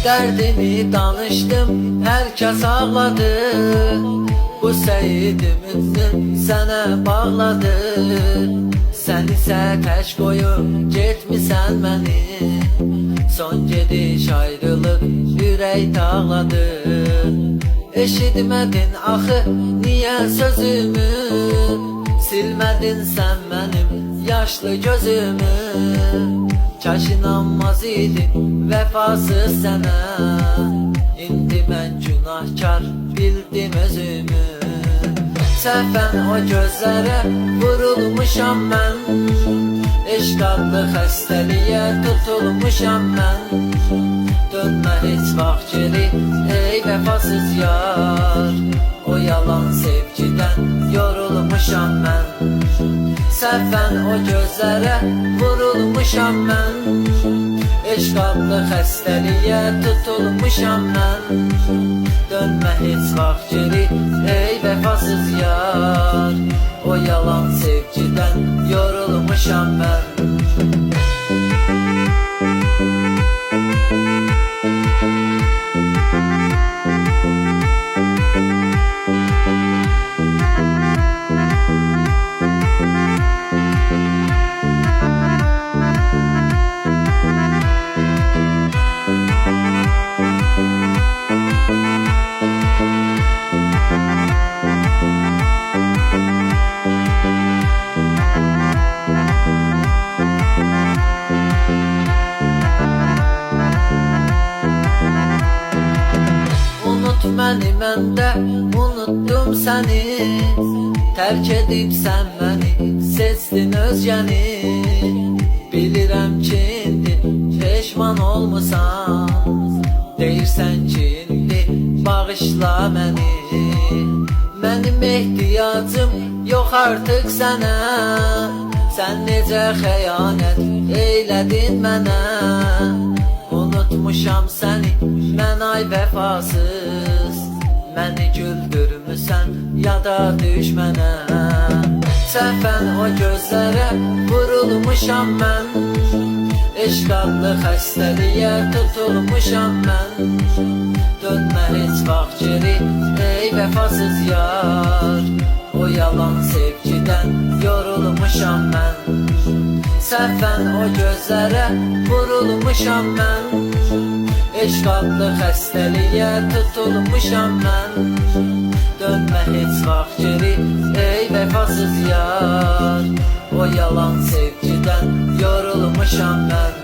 Dərdimi danışdım, herkes ağladı. Bu seyidimizin sənə bağladı. Sən isə tək qoyub getmisən məni. Son gediş ayrılıq ürək dağladı. Eşitmədin axı niyə sözümü? Silmədin sən mənim yaşlı gözümü. Kaş inanmaz idin vəfasız sənə. İndi mən günahkar bildim özümü. Səhvən o gözlərə vurulmuşam mən. Eşq adlı xəstəliyə tutulmuşam mən. Dönmə heç vaxt geri ey vəfasız yar. O yalan sevgidən yorulmuşam mən. Səhvən o gözlərə vurulmuşam mən. Eşq adlı xəstəliyə tutulmuşam mən. Dönmə heç vaxt geri ey vəfasız yar. O yalan sevgidən yorulmuşam mən. Unut məni, mən də unutdum səni. Tərk edib sən məni, seçdin özgəni. Bilirəm ki indi peşman olmusan. Deyirsən ki indi bağışla məni. Mənim ehtiyacım yox artıq sənə. Sən necə xəyanət eylədin mənə. Unutmuşam səni, mən ay vəfasız. Məni güldürmüsən, yada düşmənə. Səhvən o gözlərə vurulmuşam mən. Eşq adlı xəstəliyə tutulmuşam mən. Dönmə heç vaxt geri ey vəfasız yar. O yalan sevgidən yorulmuşam mən. Səhvən o gözlərə vurulmuşam mən. Eşq adlı xəstəliyə tutulmuşam mən. Dönmə heç vaxt geri ey vəfasız yar. O yalan sevgidən yorulmuşam mən.